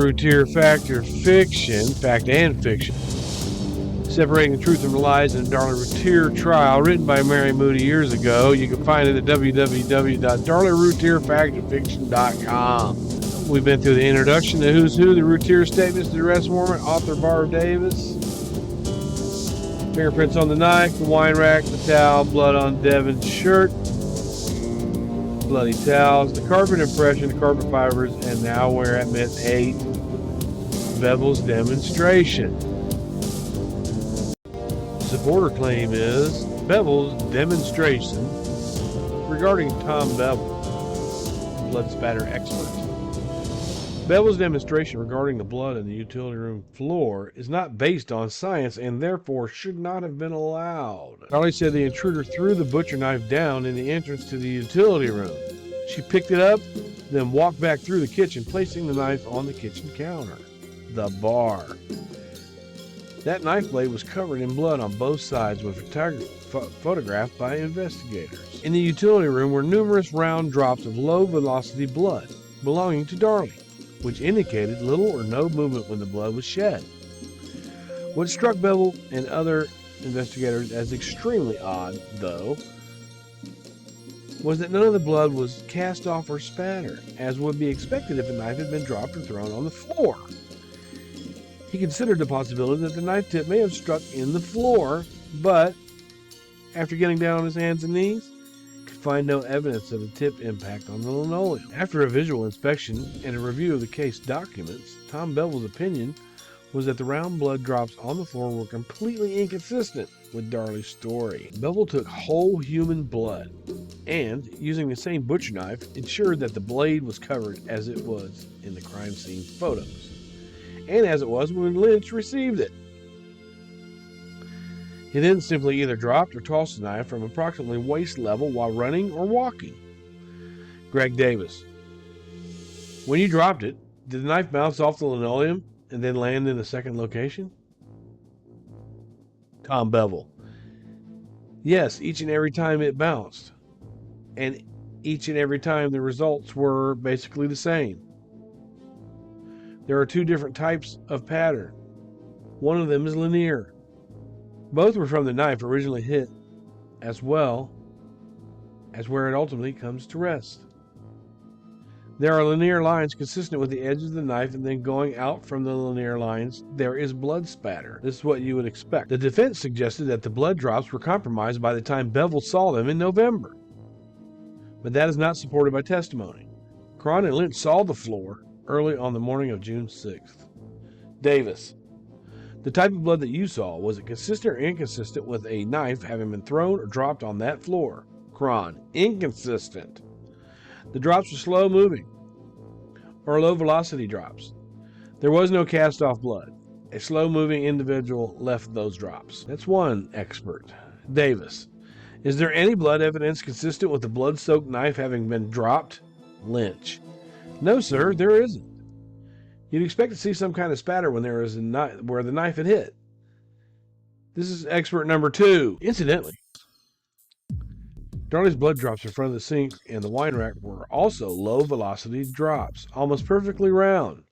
Routier, Fact or Fiction, Fact and Fiction. Separating the Truth from the Lies in the Darlie Routier Trial, written by Mary Moody years ago. You can find it at www.darlieroutierfactandfiction.com. We've been through the introduction, the who's who, the Routier statements, the arrest warrant, author Barbara Davis, fingerprints on the knife, the wine rack, the towel, blood on Devin's shirt, bloody towels, the carpet impression, the carpet fibers, and now we're at myth 8, Bevel's demonstration. Supporter claim is Bevel's demonstration regarding Tom Bevel, blood spatter expert. Bevel's demonstration regarding the blood in the utility room floor is not based on science and therefore should not have been allowed. Darlie said the intruder threw the butcher knife down in the entrance to the utility room. She picked it up, then walked back through the kitchen, placing the knife on the kitchen counter. The bar. That knife blade was covered in blood on both sides, was photographed by investigators. In the utility room were numerous round drops of low-velocity blood belonging to Darlie, which indicated little or no movement when the blood was shed. What struck Bevel and other investigators as extremely odd, though, was that none of the blood was cast off or spattered, as would be expected if a knife had been dropped or thrown on the floor. He considered the possibility that the knife tip may have struck in the floor, but after getting down on his hands and knees, could find no evidence of a tip impact on the linoleum. After a visual inspection and a review of the case documents, Tom Bevel's opinion was that the round blood drops on the floor were completely inconsistent with Darlie's story. Bevel took whole human blood and, using the same butcher knife, ensured that the blade was covered as it was in the crime scene photos, and as it was when Lynch received it. He then simply either dropped or tossed the knife from approximately waist level while running or walking. Greg Davis. When you dropped it, did the knife bounce off the linoleum and then land in the second location? Tom Bevel. Yes, each and every time it bounced. And each and every time the results were basically the same. There are two different types of pattern. One of them is linear. Both were from the knife originally hit, as well as where it ultimately comes to rest. There are linear lines consistent with the edges of the knife, and then going out from the linear lines, there is blood spatter. This is what you would expect. The defense suggested that the blood drops were compromised by the time Bevel saw them in November. But that is not supported by testimony. Cron and Lynch saw the floor early on the morning of June 6th. Davis. The type of blood that you saw, was it consistent or inconsistent with a knife having been thrown or dropped on that floor? Cron. Inconsistent. The drops were slow moving or low velocity drops. There was no cast off blood. A slow moving individual left those drops. That's one expert. Davis. Is there any blood evidence consistent with the blood soaked knife having been dropped? Lynch. No, sir, there isn't. You'd expect to see some kind of spatter when there is where the knife had hit. This is expert number 2. Incidentally, Darlie's blood drops in front of the sink and the wine rack were also low-velocity drops, almost perfectly round,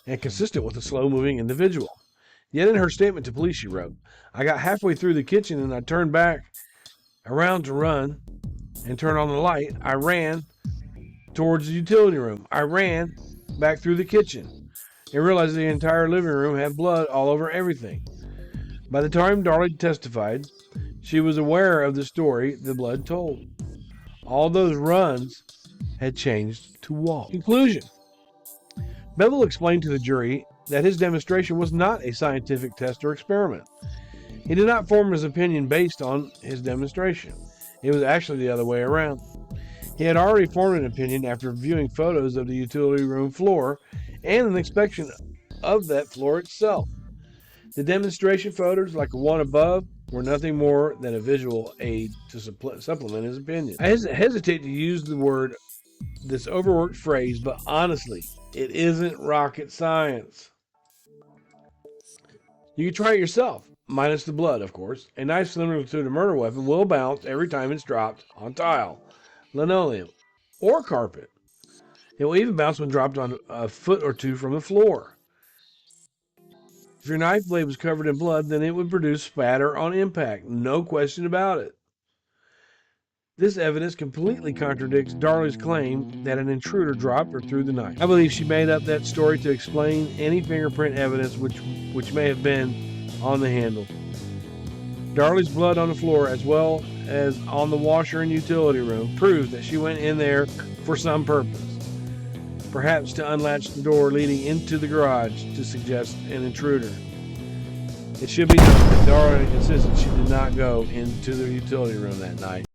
and consistent with a slow-moving individual. Yet in her statement to police, she wrote, I got halfway through the kitchen and I turned back around to run and turn on the light. I ran towards the utility room. I ran back through the kitchen and realized the entire living room had blood all over everything. By the time Darlie testified, she was aware of the story the blood told. All those runs had changed to walk. Conclusion. Bevel explained to the jury that his demonstration was not a scientific test or experiment. He did not form his opinion based on his demonstration. It was actually the other way around. He had already formed an opinion after viewing photos of the utility room floor and an inspection of that floor itself. The demonstration photos, like the one above, were nothing more than a visual aid to supplement his opinion. I hesitate to use this overworked phrase, but honestly, it isn't rocket science. You can try it yourself, minus the blood, of course. A knife similar to the murder weapon will bounce every time it's dropped on tile, linoleum, or carpet. It will even bounce when dropped on a foot or two from the floor. If your knife blade was covered in blood, then it would produce spatter on impact. No question about it. This evidence completely contradicts Darlie's claim that an intruder dropped or threw the knife. I believe she made up that story to explain any fingerprint evidence which may have been on the handle. Darlie's blood on the floor, as well as on the washer and utility room, proves that she went in there for some purpose. Perhaps to unlatch the door leading into the garage to suggest an intruder. It should be noted that Darlie insisted she did not go into the utility room that night.